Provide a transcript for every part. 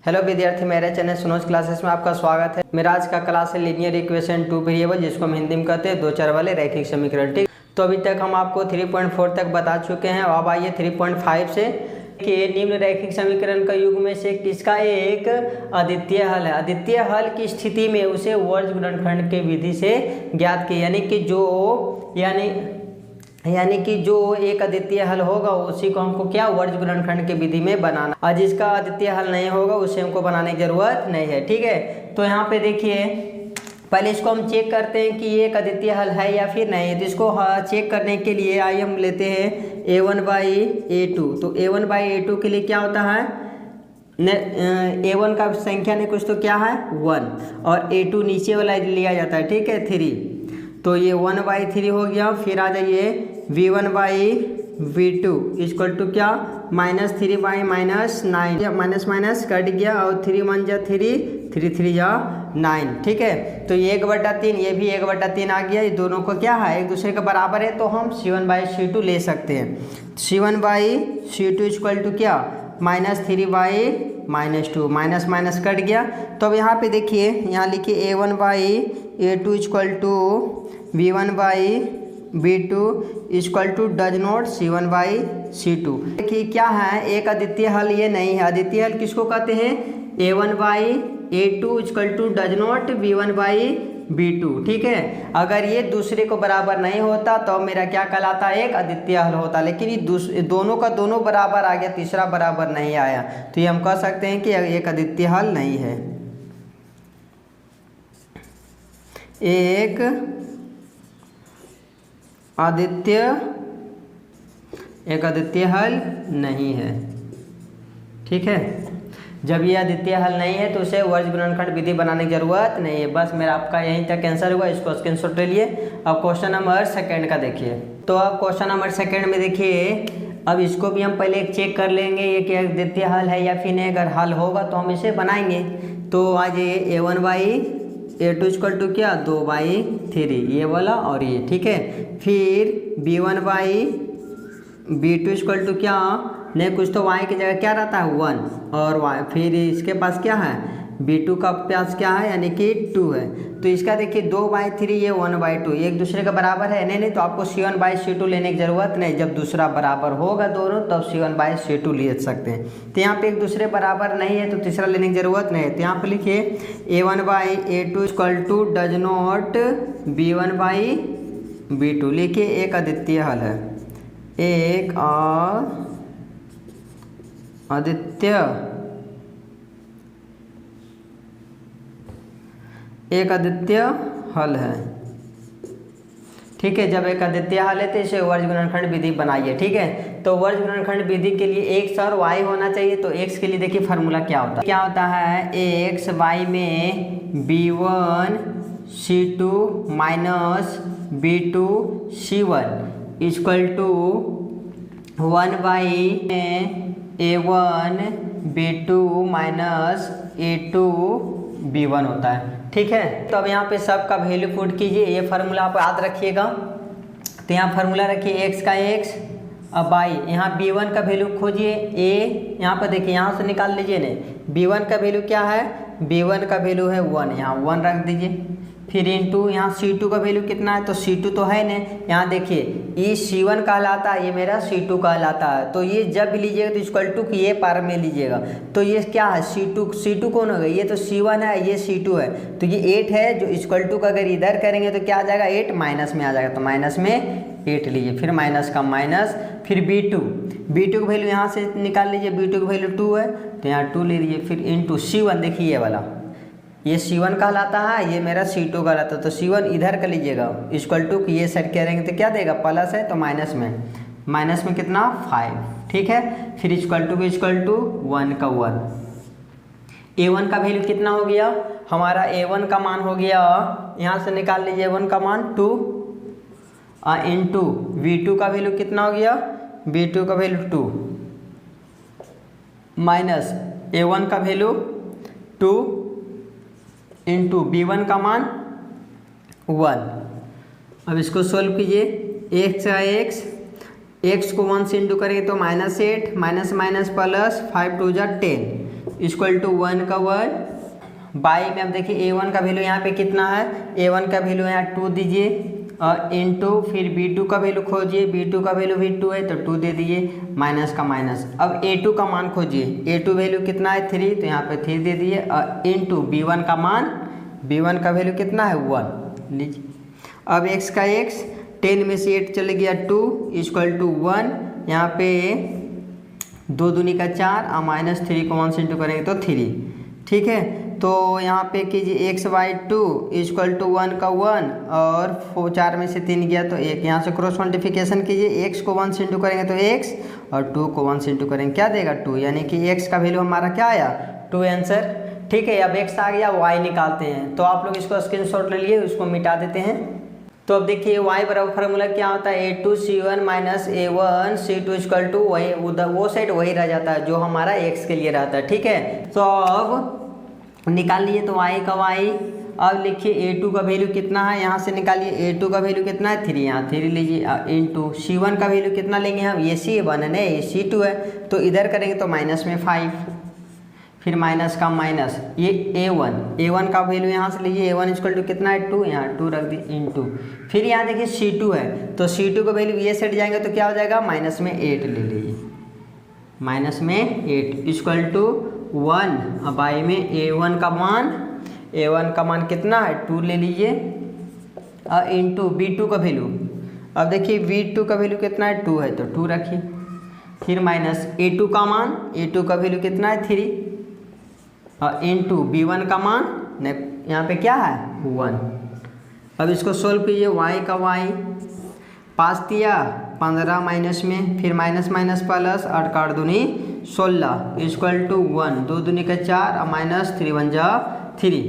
Hello विद्यार्थी, मेरे channel Sunoj classes में आपका स्वागत है। मेरा आज का क्लास है लीनियर इक्वेशन टू वेरिएबल, जिसको हम हिंदी में कहते हैं दो चर वाले रैखिक समीकरण। ठीक, तो अभी तक हम आपको 3.4 तक बता चुके हैं। अब आइए 3.5 से कि निम्न रैखिक समीकरण का युग में से किसका एक अद्वितीय हल है। अद्वितीय हल की स्थिति में उसे वर्ज गुणनखंड के विधि से ज्ञात किया, यानी कि जो एक अद्वितीय हल होगा उसी को हमको क्या वर्ज गुणनखंड की विधि में बनाना, और जिसका अद्वितीय हल नहीं होगा उसे हमको बनाने की जरूरत नहीं है। ठीक है, तो यहाँ पे देखिए, पहले इसको हम चेक करते हैं कि ये एक अद्वितीय हल है या फिर नहीं है। तो इसको चेक करने के लिए आइए हम लेते हैं a1/a2। तो a1/a2 के लिए क्या होता है, a1 का संख्या नहीं कुछ तो क्या है 1, और a2 नीचे वाला लिया जाता है। ठीक है, 3, तो ये 1/3 हो गया। फिर आ जाइए v1/v2 इक्वल टू क्या -3/-9, माइनस माइनस कट गया, और 3 1 जा 3, 3 3 जा 9। ठीक है, तो ये 1/3, ये भी 1/3 आ गया। ये दोनों को क्या है, एक दूसरे के बराबर है, तो हम c1/c2 ले सकते हैं। c1/c2 इक्वल टू क्या -3/-2, माइनस माइनस कट गया। तो अब यहाँ पे देखिए, यहाँ लिखिए a1/a2 equal to v1/v2 equal to does not c1/c2। देखिए क्या है, एक अद्वितीय हल ये नहीं है। अद्वितीय हल किसको कहते हैं, a1/a2 equal to does not v1/v2। ठीक है, अगर ये दूसरे को बराबर नहीं होता तो मेरा क्या कहलाता है, एक अद्वितीय हल होता। लेकिन ये दोनों का दोनों बराबर आ गया, तीसरा बराबर नहीं आया, तो ये हम कह सकते हैं कि एक अद्वितीय हल नहीं है, एक अद्वितीय हल नहीं है। ठीक है, जब ये अद्वितीय हल नहीं है तो उसे वर्ज गुणनखंड विधि बनाने की जरूरत नहीं है। बस मेरा आपका यहीं तक आंसर हुआ, इसको स्क्रीनशॉट ले लिए। अब क्वेश्चन नंबर 2 का देखिए। तो अब क्वेश्चन नंबर 2 में देखिए, अब इसको भी हम पहले एक चेक कर लेंगे ये कि अद्वितीय हल है या फिर नहीं। अगर हल होगा तो हम इसे बनाएंगे। तो आज ये a1/a2 इक्वल टू क्या 2/3, ये वाला और ये। ठीक है, फिर b1/b2 इक्वल टू क्या, नहीं कुछ तो y की जगह क्या रहता है 1, और y, फिर इसके पास क्या है b2 का पास क्या है, यानी कि 2 है। तो इसका देखिए 2/3, ये 1/2, एक दूसरे का बराबर है नहीं, तो आपको c1/c2 लेने की जरूरत नहीं। जब दूसरा बराबर होगा दोनों तब c1/c2 ले सकते हैं। तो यहाँ पे एक दूसरे बराबर नहीं है तो तीसरा लेने की जरूरत नहीं है। तो यहाँ पे लिखिए a1/a2 equal to does not b1/b2। लिखिए एक अद्वितीय हल है, एक अद्वितीय हल है। ठीक है, जब एक अद्वितीय हल है तो इसे वर्ज गुणनखंड विधि बनाइए। ठीक है, तो वर्ज गुणनखंड विधि के लिए x और y होना चाहिए। तो x के लिए देखिए फार्मूला क्या होता है, x y में b1c2 minus b2c1 equal to 1/a1 b2 minus a2b1 होता है। ठीक है, तो अब यहाँ पे सब का वैल्यू पुट कीजिए। ये फार्मूला आप याद रखिएगा। तो यहाँ फार्मूला रखिए x का x, अब y, यहाँ b1 का वैल्यू खोजिए। a यहाँ पर देखिए, यहाँ से निकाल लीजिए ने, b1 का वैल्यू क्या है, b1 का वैल्यू है 1, यहाँ 1 रख दीजिए। फिर इंटू यहाँ c2 का वैल्यू कितना है, तो c2 तो है नहीं, यहाँ देखिए ये c1 कहलाता है, ये मेरा c2 कहलाता है। तो ये जब भी लीजिएगा तो इक्वल टू की ये पार में लीजिएगा। तो ये क्या है c2 कौन होगा, ये तो c1 है, ये c2 है, तो ये 8 है। जो इक्वल टू का अगर इधर करेंगे तो क्या आ जाएगा 8, माइनस में आ जाएगा, तो माइनस में 8 लीजिए। फिर माइनस का माइनस, फिर b2 का वैल्यू यहाँ से निकाल लीजिए, b2 का वैल्यू 2 है तो यहाँ 2 ले लीजिए। फिर इंटू c1, देखिए ये वाला, ये c1 कहलाता है, ये मेरा c2 कहलाता है। तो c1 इधर कर लीजिएगा, इक्वल टू कि ये साइड करेंगे तो क्या देगा, प्लस है तो माइनस में कितना 5। ठीक है, फिर इक्वल टू 1 का 1। a1 का वैल्यू कितना हो गया, हमारा a1 का मान हो गया, यहाँ से निकाल लीजिए a1 का मान 2, इंटू v2 का वैल्यू कितना हो गया, v2 का वैल्यू 2 माइनस a1 का वैल्यू 2 इंटू b1 का मान 1। अब इसको सोल्व कीजिए, x का x को 1 से इंटू करेंगे तो -8, माइनस माइनस प्लस 5 2 जा 10 इक्वल टू 1 का 1 बाई में अब देखिए a1 का वैल्यू यहाँ पे कितना है, a1 का वैल्यू यहाँ 2 दीजिए इनटू फिर b2 का वैल्यू खोजिए, b2 का वैल्यू भी 2 है तो 2 दे दिए माइनस का माइनस। अब a2 का मान खोजिए, a2 वैल्यू कितना है 3 तो यहाँ पे 3 दे दिए इनटू b1 का मान, b1 का वैल्यू कितना है 1 लीजिए। अब x का x 10 में से 8 चले गया 2 इक्वल टू 1, यहाँ पे 2 दूनी का 4 और माइनस 3 को 1 से इंटू करेंगे तो 3, ठीक है। तो यहाँ पे कीजिए x/2 इक्वल टू 1 का 1 और 4 में से 3 गया तो 1, यहाँ से क्रॉस मल्टीप्लिकेशन कीजिए, x को 1 से इंटू करेंगे तो x और 2 को 1 से इंटू करेंगे क्या देगा 2, यानी कि x का वैल्यू हमारा क्या आया 2 आंसर, ठीक है। अब x आ गया, y निकालते हैं तो आप लोग इसको स्क्रीनशॉट ले लिए, उसको मिटा देते हैं। तो अब देखिए y बराबर फार्मूला क्या होता है a2c1 minus a1 c2 equal to वही उधर वो साइड वही रह जाता है जो हमारा x के लिए रहता है, ठीक है। तो अब निकाल लिए तो y का y, अब लिखिए a2 का वैल्यू कितना है, यहाँ से निकालिए a2 का वैल्यू कितना है 3, यहाँ 3 लीजिए इनटू c1 का वैल्यू कितना लेंगे हम, ये c1 है ना ये c2 है तो इधर करेंगे तो माइनस में 5, फिर माइनस का माइनस ये a1 का वैल्यू यहाँ से लीजिए a1 इक्वल टू कितना है 2, यहाँ 2 रख दी इनटू, फिर यहाँ देखिए c2 है तो c2 का वैल्यू ये सेट जाएंगे तो क्या हो जाएगा माइनस में 8 ले लीजिए, माइनस में 8 इक्वल टू 1 बाई में a1 का मान कितना है 2 ले लीजिए इनटू b2 का वैल्यू, अब देखिए b2 का वैल्यू कितना है 2 है तो 2 रखिए, फिर माइनस a2 का मान, a2 का वैल्यू कितना है 3 इनटू b1 का मान यहाँ पे क्या है 1। अब इसको सोल्व कीजिए, y का y पास दिया 15 माइनस में, फिर माइनस माइनस प्लस 8 का 8 दूनी 16 इक्वल टू 1, 2 दूनी का 4 और माइनस 3 1 जा 3,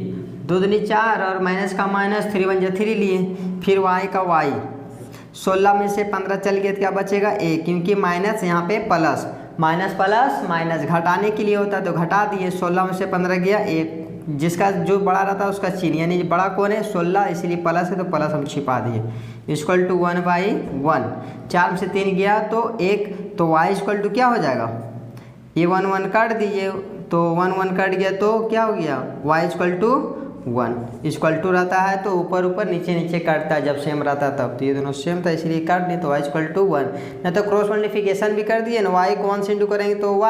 2 दूनी 4 और माइनस का माइनस 3 1 जा 3 लिए, फिर y का y 16 में से 15 चल गया तो क्या बचेगा 1, क्योंकि माइनस यहाँ पे प्लस माइनस घटाने के लिए होता है तो घटा दिए, 16 में से 15 गया 1, जिसका जो बड़ा रहता है उसका चिन्ह, यानी बड़ा कौन है 16 इसलिए प्लस है तो प्लस हम छिपा दिए इक्वल टू 1/1, 4 में से 3 गया तो 1, तो y इक्वल टू क्या हो जाएगा ये 1 1 काट दीजिए तो 1 1 कट गया तो क्या हो गया y equal to 1 equal to रहता है तो ऊपर ऊपर नीचे नीचे काटता है, जब सेम रहता है तब, तो ये दोनों सेम था इसलिए काट दिए तो y इक्वल टू 1, नहीं तो क्रॉस मल्टीप्लिकेशन भी कर दिए ना, y को 1 से इंटू करेंगे तो y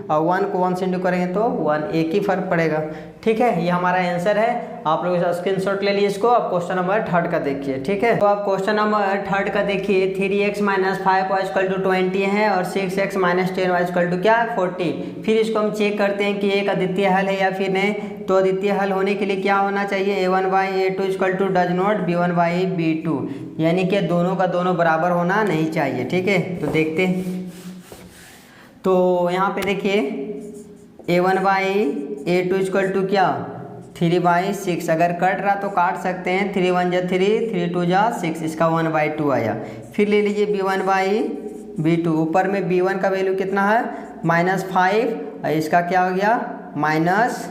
और 1 को 1 से इंटू करेंगे तो 1, एक ही फर्क पड़ेगा, ठीक है। ये हमारा आंसर है, आप लोग इसका स्क्रीनशॉट ले लिए इसको। अब क्वेश्चन नंबर 3 का देखिए, ठीक है। तो आप क्वेश्चन नंबर 3 का देखिए, 3x minus 5y equal to 20 है और 6x minus 10y equal to क्या है 40। फिर इसको हम चेक करते हैं कि एक अद्वितीय हल है या फिर नहीं, तो अद्वितीय हल होने के लिए क्या होना चाहिए a1/a2 equal to does not b1/b2, यानी कि दोनों का दोनों बराबर होना नहीं चाहिए, ठीक है। तो देखते हैं, तो यहाँ पे देखिए a1/a2 इक्वल टू क्या 3/6, अगर कट रहा तो काट सकते हैं, 3 1 जा 3, 3 2 जा 6, इसका 1/2 आया। फिर ले लीजिए b1/b2, ऊपर में b1 का वैल्यू कितना है -5 और इसका क्या हो गया -10,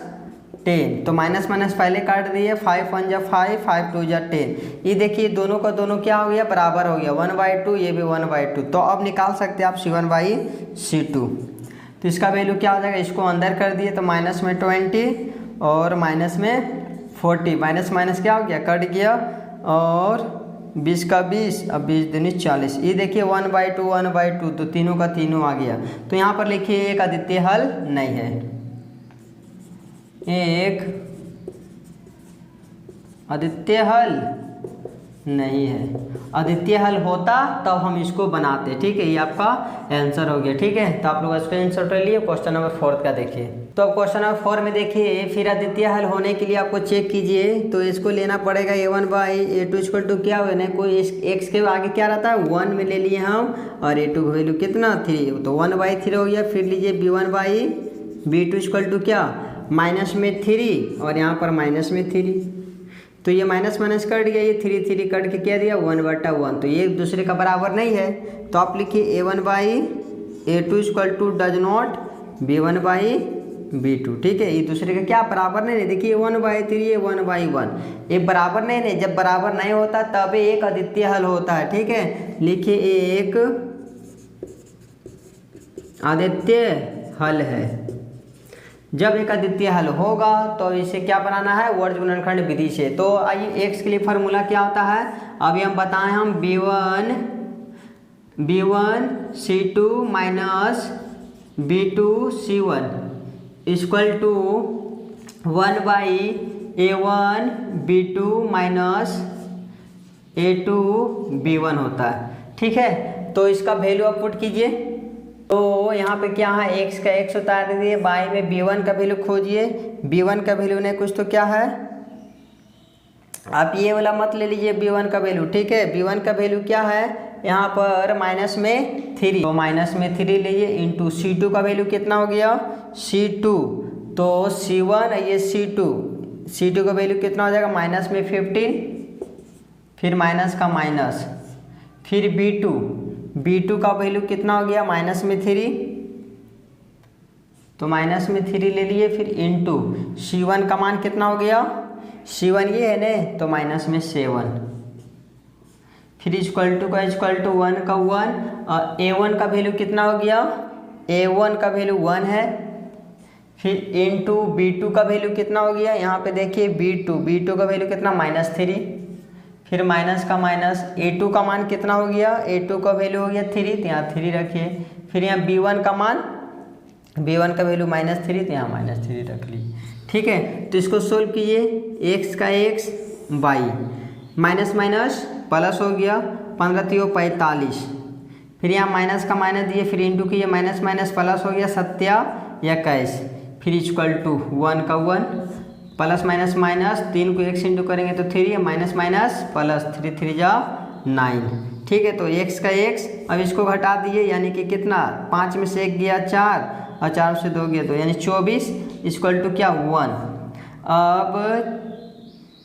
तो माइनस माइनस पहले काट दिए, 5 1 जा 5, 5 2 जा 10, ये देखिए दोनों का दोनों क्या हो गया बराबर हो गया 1/2, ये भी 1/2, तो अब निकाल सकते हैं आप c1/c2, तो इसका वैल्यू क्या हो जाएगा, इसको अंदर कर दिए तो माइनस में 20 और माइनस में 40, माइनस माइनस क्या हो गया कट गया और 20 का 20, अब 20 दूनी 40, ये देखिए 1/2 तो तीनों का तीनों आ गया। तो यहाँ पर लिखिए एक अद्वितीय हल नहीं है, एक अद्वितीय हल नहीं है, अद्वितीय हल होता तब हम इसको बनाते, ठीक है। ये आपका आंसर हो गया, ठीक है। तो आप लोग स्क्रीनशॉट ले लिए। क्वेश्चन नंबर 4 का देखिए, तो अब क्वेश्चन नंबर 4 में देखिए, फिर अद्वितीय हल होने के लिए आपको चेक कीजिए, तो इसको लेना पड़ेगा a1/a2 इक्वल टू क्या हुआ, कोई x के आगे क्या रहता है 1 में ले लिए हम, और a2 का वैल्यू कितना 3, तो 1/3 हो गया। फिर लीजिए b1/b2 इक्वल टू क्या माइनस में 3 और यहाँ पर माइनस में 3, तो ये माइनस माइनस कट गया, ये 3 3 कट के क्या दिया 1/1, तो ये एक दूसरे का बराबर नहीं है, तो आप लिखिए a1/a2 equal to does not b1/b2, ठीक है। ये दूसरे का क्या बराबर नहीं है, देखिए 1/3 ये 1/1, ये बराबर नहीं, जब बराबर नहीं होता तब एक अद्वितीय हल होता है, ठीक है। लिखिए एक अद्वितीय हल है, जब एक अद्वितीय हल होगा तो इसे क्या बनाना है, वर्ज गुणनखंड विधि से। तो आइए एक्स के लिए फार्मूला क्या होता है, अभी हम बताएं, हम b1 c2 minus b2 c1 equal to 1/a1 b2 minus a2 b1 होता है। ठीक है, तो इसका वैल्यू आप पुट कीजिए। तो यहाँ पे क्या है, x का x उतार दीजिए, y में b1 का वैल्यू खोजिए। b1 का वैल्यू नहीं कुछ तो क्या है, आप ये वाला मत ले लीजिए b1 का वैल्यू। ठीक है, b1 का वैल्यू क्या है, यहाँ पर माइनस में 3, तो माइनस में 3 लीजिए इंटू c2 का वैल्यू कितना हो गया c2, तो c1 ये c2 का वैल्यू कितना हो जाएगा माइनस में 15, फिर माइनस का माइनस, फिर b2 का वैल्यू कितना हो गया माइनस में 3, तो माइनस में 3 ले लिए, फिर इंटू c1 का मान कितना हो गया, c1 ये है ने तो माइनस में 7, फिर इक्वल टू 1 का 1, और a1 का वैल्यू कितना हो गया, a1 का वैल्यू 1 है, फिर इंटू b2 का वैल्यू कितना हो गया, यहाँ पे देखिए b2 का वैल्यू कितना -3, फिर माइनस का माइनस, a2 का मान कितना हो गया, a2 का वैल्यू हो गया 3, तो यहाँ 3 रखिए, फिर यहाँ b1 का वैल्यू -3, तो यहाँ -3 रख ली। ठीक है, तो इसको सोल्व कीजिए, x का x y minus minus plus हो गया, 15 3 45, फिर यहाँ माइनस का माइनस दिए, फिर इंटू कीजिए, माइनस माइनस प्लस हो गया 27, फिर इक्वल टू 1 का 1 प्लस माइनस माइनस, 3 को 1 से इंटू करेंगे तो 3, माइनस माइनस प्लस, 3 3 जा 9। ठीक है, तो x का x, अब इसको घटा दिए, यानी कि कितना, 5 में से 1 गया 4 और 4 से 2 गया 2, यानी 24 इक्वल टू क्या 1। अब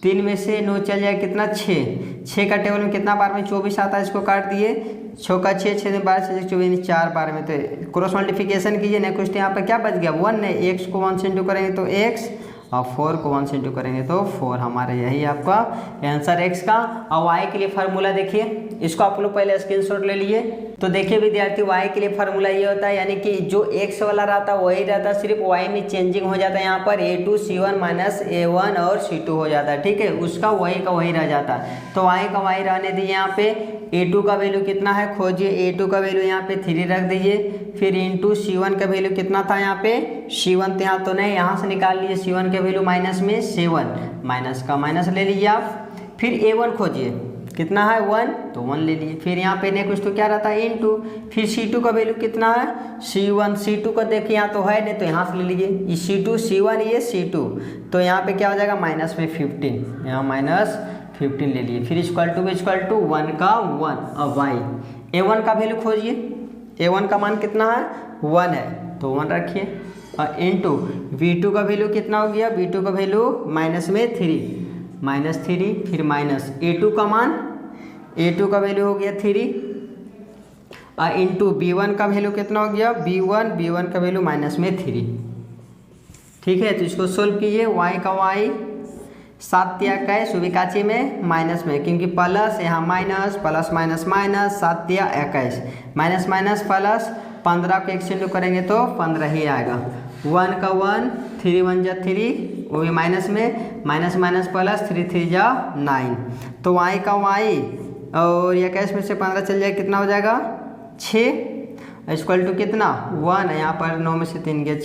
3 में से 9 चल जाए कितना 6 का टेबल में कितना बार में 24 आता है, इसको काट दिए, 6 का 6 में 12 से 24 यानी 4 बार में, तो क्रॉस मल्टीप्लिकेशन कीजिए, नहीं कुछ तो यहाँ पर क्या बच गया 1 ने, x को 1 से इंटू करेंगे तो x, और 4 को 1 से इंटू करेंगे तो 4, हमारे यही आपका आंसर x का। और y के लिए फार्मूला देखिए, इसको आप लोग पहले स्क्रीनशॉट ले लिए। तो देखिए विद्यार्थी, y के लिए फार्मूला ये होता है, यानी कि जो x वाला रहता है वही रहता है, सिर्फ y में चेंजिंग हो जाता है, यहाँ पर a2 c1 माइनस a1 और c2 हो जाता है। ठीक है, उसका y का वही रह जाता है, तो y का y रहने दीजिए। यहाँ पे a2 का वैल्यू कितना है खोजिए, a2 का वैल्यू यहाँ पे 3 रख दीजिए, फिर इंटू c1 का वैल्यू कितना था, यहाँ पे c1 यहाँ तो नहीं, यहाँ से निकाल लीजिए, c1 का वैल्यू माइनस में 7, माइनस का माइनस ले लीजिए आप, फिर a1 खोजिए कितना है 1, तो 1 ले लिए, फिर यहाँ पे नहीं कुछ तो क्या रहता है इंटू, फिर c2 का वैल्यू कितना है c2 का देखिए यहाँ तो है नहीं, तो यहाँ से ले लीजिए, ये c2 c1 ये c2, तो यहाँ पे क्या हो जाएगा माइनस में 15, यहाँ -15 ले लिए, फिर इक्वल टू 1 का 1, और y a1 का वैल्यू खोजिए, a1 का मान कितना है 1 है, तो 1 रखिए, और इंटू v2 का वैल्यू कितना हो गया, v2 का वैल्यू माइनस में 3, फिर माइनस a2 का मान, a2 का वैल्यू हो गया 3, और इंटू b1 का वैल्यू कितना हो गया, b1 का वैल्यू माइनस में 3। ठीक है, तो इसको सोल्व कीजिए, y का y 7 21 सुविकाची में माइनस में, क्योंकि प्लस यहाँ minus, plus minus minus, 7 21 minus minus plus, 15 को 1 से इंटू करेंगे तो 15 ही आएगा, 1 का 1, 3 1 जा 3, वो भी माइनस में, माइनस माइनस प्लस, 3 3 जा 9, तो y का y, और 21 में से 15 चल जाए कितना हो जाएगा 6, इक्वल टू कितना 1, यहाँ पर 9 में से 3 गया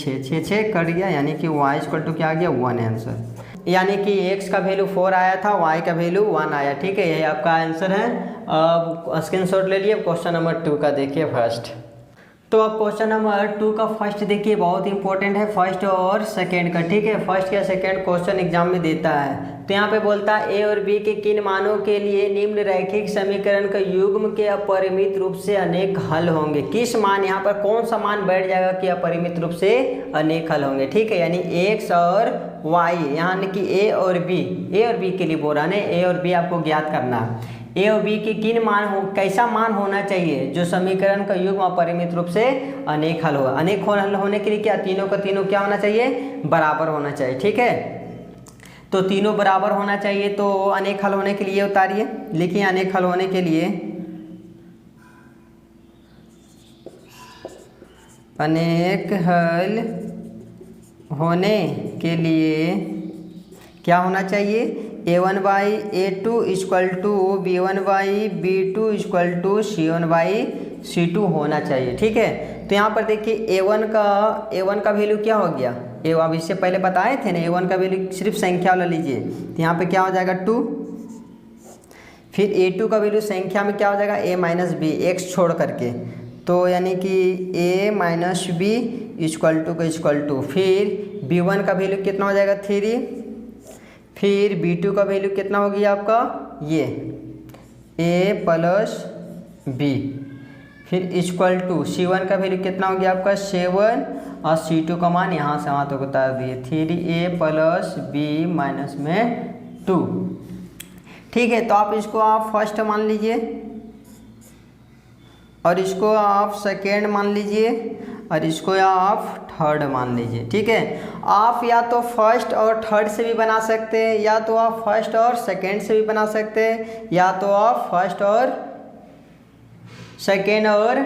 6 कट गया, यानी कि y इक्वल टू क्या आ गया 1 आंसर, यानी कि x का वैल्यू 4 आया था, y का वैल्यू 1 आया। ठीक है, यही आपका आंसर है। अब स्क्रीनशॉट ले लिए, क्वेश्चन नंबर 2 का देखिए फर्स्ट। तो अब क्वेश्चन नंबर 2 का फर्स्ट देखिए, बहुत इंपॉर्टेंट है, फर्स्ट और सेकंड का। ठीक है, फर्स्ट या सेकंड क्वेश्चन एग्जाम में देता है। तो यहाँ पे बोलता है a और b के किन मानों के लिए निम्न रैखिक समीकरण का युग्म के अपरिमित रूप से अनेक हल होंगे। किस मान, यहाँ पर कौन सा मान बैठ जाएगा कि अपरिमित रूप से अनेक हल होंगे। ठीक है, यानी x और y, यानी कि a और b के लिए बोल रहा है, a और b आपको ज्ञात करना है। ए और बी के किन मान कैसा मान होना चाहिए जो समीकरण का युग्म अपरिमित रूप से अनेक हल होगा। अनेक हल होने के लिए क्या, तीनों का तीनों क्या होना चाहिए, बराबर होना चाहिए। ठीक है, तो तीनों बराबर होना चाहिए, तो अनेक हल होने के लिए उतारिए, लिखिए अनेक हल होने के लिए, अनेक हल होने के लिए क्या होना चाहिए, a1/a2 equal to b1/b2 equal to c1/c2 होना चाहिए। ठीक है, तो यहाँ पर देखिए a1 का वैल्यू क्या हो गया, अब इससे पहले बताए थे ना, a1 का वैल्यू सिर्फ संख्या वाला लीजिए, तो यहाँ पे क्या हो जाएगा 2, फिर a2 का वैल्यू संख्या में क्या हो जाएगा a-b x छोड़ करके, तो यानी कि a-b इक्वल टू फिर b1 का वैल्यू कितना हो जाएगा 3, फिर b2 का वैल्यू कितना हो गया आपका ये a प्लस b, फिर इक्वल टू c1 का वैल्यू कितना हो गया आपका 7 और c2 का मान यहाँ से वहाँ तक उतार दिए 3a प्लस b माइनस में 2। ठीक है, तो आप इसको आप फर्स्ट मान लीजिए और इसको आप सेकेंड मान लीजिए और इसको आप थर्ड मान लीजिए। ठीक है, आप या तो फर्स्ट और थर्ड से भी बना सकते हैं, या तो आप फर्स्ट और सेकेंड से भी बना सकते हैं, या तो आप फर्स्ट और सेकेंड और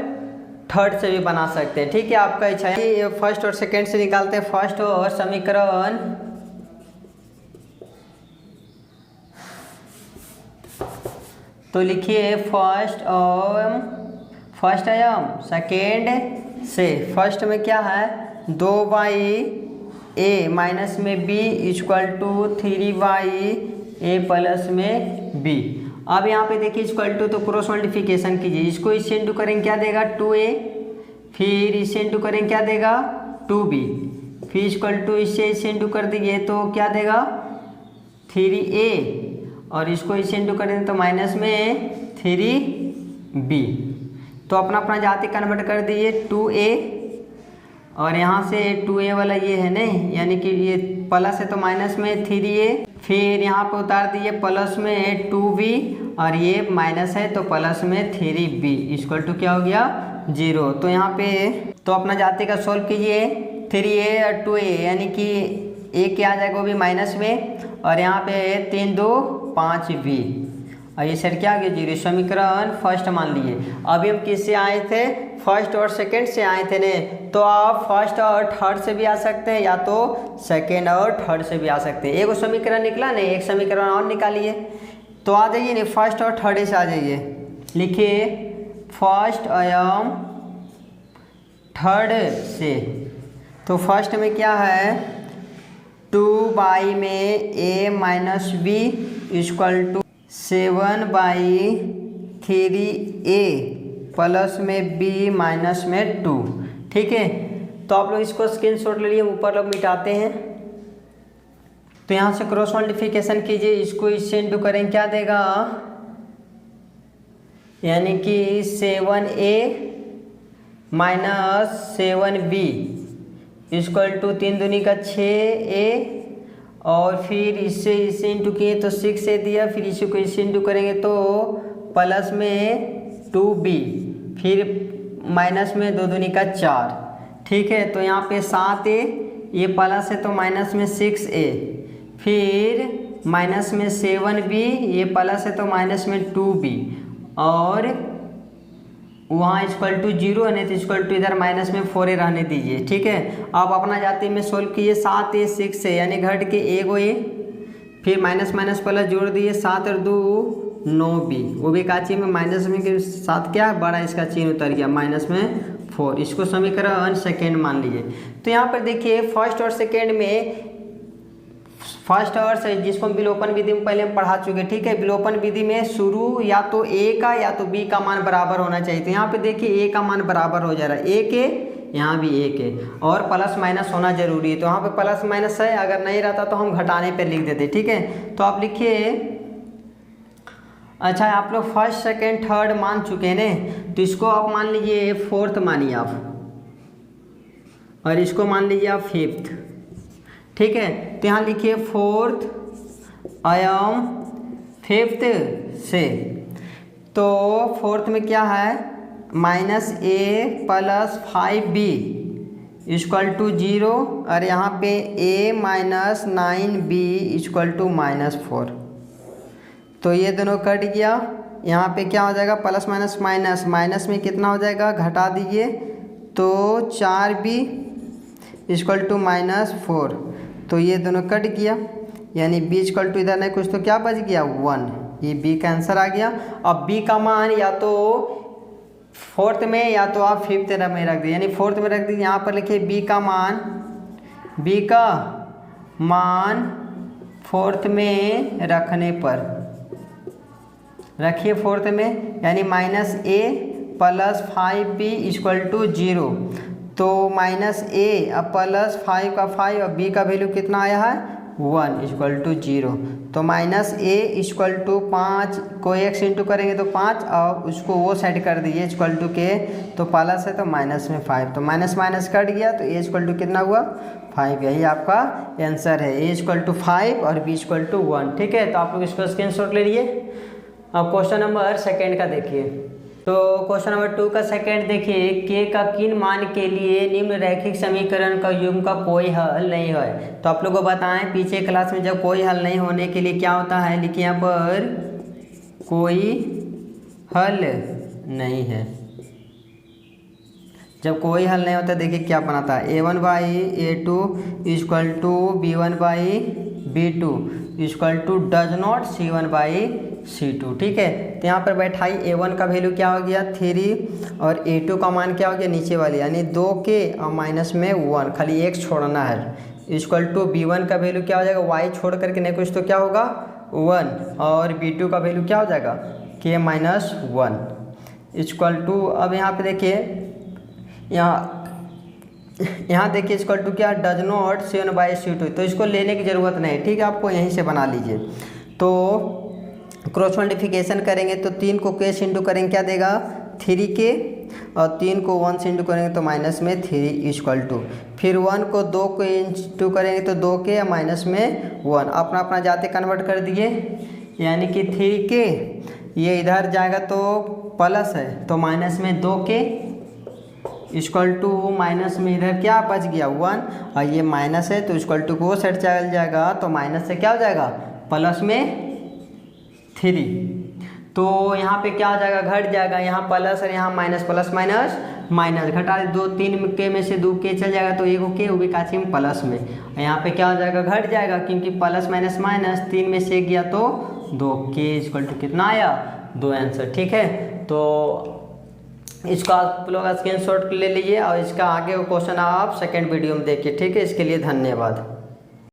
थर्ड से भी बना सकते हैं। ठीक है, आपका इच्छा है। ये फर्स्ट और सेकेंड से निकालते हैं फर्स्ट और समीकरण, तो लिखिए फर्स्ट आयाम सेकेंड से, फर्स्ट में क्या है 2/a माइनस में b equal to 3/a plus में b। अब यहाँ पे देखिए इक्वल टू, तो क्रॉस मल्टीप्लिकेशन कीजिए, इसको इससे इंटू करेंगे क्या देगा 2a, फिर इससे इंटू करेंगे क्या देगा 2b, फिर इक्वल टू इससे इंटू कर दीजिए तो क्या देगा 3a, और इसको इससे इंटू करेंगे तो माइनस में 3b। तो अपना अपना जाति कन्वर्ट कर दीजिए 2a, और यहाँ से 2a वाला ये है नहीं, यानी कि ये प्लस है तो माइनस में 3a, फिर यहाँ पे उतार दीजिए प्लस में 2b, और ये माइनस है तो प्लस में 3b इक्वल टू क्या हो गया 0। तो यहाँ पे तो अपना जाति का सोल्व कीजिए 3a और 2a, यानी कि a क्या आ जाएगा वो भी माइनस में, और यहाँ पे 3 2 5b, और ये सर क्या आ गया 0। समीकरण फर्स्ट मान लिए। अभी हम किससे आए थे, फर्स्ट और सेकंड से आए थे ने, तो आप फर्स्ट और थर्ड से भी आ सकते हैं, या तो सेकंड और थर्ड से भी आ सकते हैं। एक समीकरण निकला नहीं, एक समीकरण और निकालिए, तो आ जाइए नहीं फर्स्ट और थर्ड से आ जाइए। लिखिए फर्स्ट एवं थर्ड से, तो फर्स्ट में क्या है 2 में a minus b equal to 7/3a plus में b माइनस में 2। ठीक है, तो आप लोग इसको स्क्रीनशॉट ले लिए, ऊपर लोग मिटाते हैं, तो यहाँ से क्रॉस मल्टीप्लिकेशन कीजिए, इसको इससे इंटू करें क्या देगा, यानी कि 7a minus 7b equal to 3 दूनी का 6a, और फिर इससे इंटू किए तो 6a दिया, फिर इसी को इससे इंटू करेंगे तो प्लस में 2b, फिर माइनस में 2 दूनी का 4। ठीक है, तो यहाँ पे 7a, ये प्लस है तो माइनस में 6a, फिर माइनस में 7b, ये प्लस है तो माइनस में 2b, और वहाँ इक्वल टू 0 है, नहीं तो इक्वल टू इधर माइनस में 4a रहने दीजिए। ठीक है, आप अपना जाति में सोल्व कीजिए 7a 6 है, यानी घट के एगो a, फिर माइनस माइनस प्लस जोड़ दिए 7 और 2 9b, वो भी का चिन्ह में माइनस में के साथ क्या बड़ा इसका चिन्ह उतर गया माइनस में 4। इसको समीकरण सेकेंड मान लीजिए। तो यहाँ पर देखिए फर्स्ट और सेकेंड में, फर्स्ट और जिसको हम विलोपन विधि में पहले हम पढ़ा चुके। ठीक है, विलोपन विधि में शुरू या तो a का या तो b का मान बराबर होना चाहिए। तो यहाँ पे देखिए a का मान बराबर हो जा रहा है, a के यहाँ भी a के, और प्लस माइनस होना जरूरी है, तो यहाँ पे प्लस माइनस है, अगर नहीं रहता तो हम घटाने पे लिख देते। ठीक है, तो आप लिखिए, अच्छा आप लोग फर्स्ट सेकेंड थर्ड मान चुके हैं ना, तो इसको आप मान लीजिए फोर्थ मानिए आप, और इसको मान लीजिए आप फिफ्थ। ठीक है, तो यहाँ लिखिए फोर्थ एवं फिफ्थ से, तो फोर्थ में क्या है minus a plus 5b equal to 0, और यहाँ पे a minus 9b equal to minus 4। तो ये दोनों कट गया, यहाँ पे क्या हो जाएगा प्लस माइनस माइनस, माइनस में कितना हो जाएगा घटा दीजिए तो 4b, इक्वल टू -4, तो ये दोनों कट गया, यानी b इक्वल टू इधर नहीं कुछ तो क्या बच गया 1, ये b का आंसर आ गया। अब b का मान या तो फोर्थ में या तो आप फिफ्थ में रख दीजिए, यानी फोर्थ में रख दीजिए। यहाँ पर लिखिए b का मान फोर्थ में रखने पर रखिए फोर्थ में, यानी -a + 5b इक्वल टू 0, तो -a अब +5 का 5 और b का वैल्यू कितना आया है 1 इक्वल टू 0, तो -a इक्वल टू 5 को x इंटू करेंगे तो 5 और उसको वो साइड कर दीजिए इक्वल टू के, तो प्लस है तो माइनस में 5, तो माइनस माइनस कट गया तो a इक्वल टू कितना हुआ 5, यही आपका आंसर है। a इक्वल टू 5 और b इक्वल टू 1, ठीक है। तो आप लोग इसको स्क्रीनशॉट ले लिए। अब क्वेश्चन नंबर सेकेंड का देखिए, तो क्वेश्चन नंबर 2 का सेकेंड देखिए, के का किन मान के लिए निम्न रैखिक समीकरण का युग्म का कोई हल नहीं है। तो आप लोगों को बताएं पीछे क्लास में जब कोई हल नहीं होने के लिए क्या होता है, लिखिए यहाँ पर कोई हल नहीं है। जब कोई हल नहीं होता देखिए क्या बनाता है, a1/a2 equal to b1/b2 equal to does not c1/c2, ठीक है। तो यहाँ पर बैठाई a1 का वैल्यू क्या हो गया 3 और a2 का मान क्या हो गया नीचे वाली, यानी 2 के और माइनस में 1, खाली एक छोड़ना है, इक्वल टू b1 का वैल्यू क्या हो जाएगा y छोड़ करके नहीं कुछ तो क्या होगा 1, और b2 का वैल्यू क्या हो जाएगा k-1 इक्वल टू, अब यहाँ पे देखिए यहाँ देखिए इक्वल टू क्या डज नॉट c1/c2, तो इसको लेने की ज़रूरत नहीं, ठीक है, आपको यहीं से बना लीजिए। तो क्रॉस मल्टीप्लिकेशन करेंगे तो 3 को k से इंटू करेंगे क्या देगा 3k, और 3 को 1 से इंटू करेंगे तो माइनस में 3 इक्वल टू, फिर 1 को 2 को इंटू करेंगे तो 2k या माइनस में 1, अपना अपना जाते कन्वर्ट कर दिए, यानी कि 3k ये इधर जाएगा तो प्लस है तो माइनस में 2k इक्वल टू माइनस में इधर क्या बच गया 1, और ये माइनस है तो इक्वल टू को सेट चल जाएगा, तो माइनस से क्या हो जाएगा प्लस में 3, तो यहाँ पे क्या हो जाएगा घट जाएगा, यहाँ प्लस और यहाँ माइनस, प्लस माइनस माइनस घटा 2, 3 के में से 2 के चल जाएगा तो 1 के वो भी काची में प्लस में, यहाँ पे क्या हो जाएगा घट जाएगा, क्योंकि प्लस माइनस माइनस 3 में से गया तो 2k इक्वल टू कितना आया 2 आंसर, ठीक है। तो इसका आप लोग स्क्रीनशॉट ले लीजिए और इसका आगे वो क्वेश्चन आप सेकंड वीडियो में देखिए, ठीक है। इसके लिए धन्यवाद।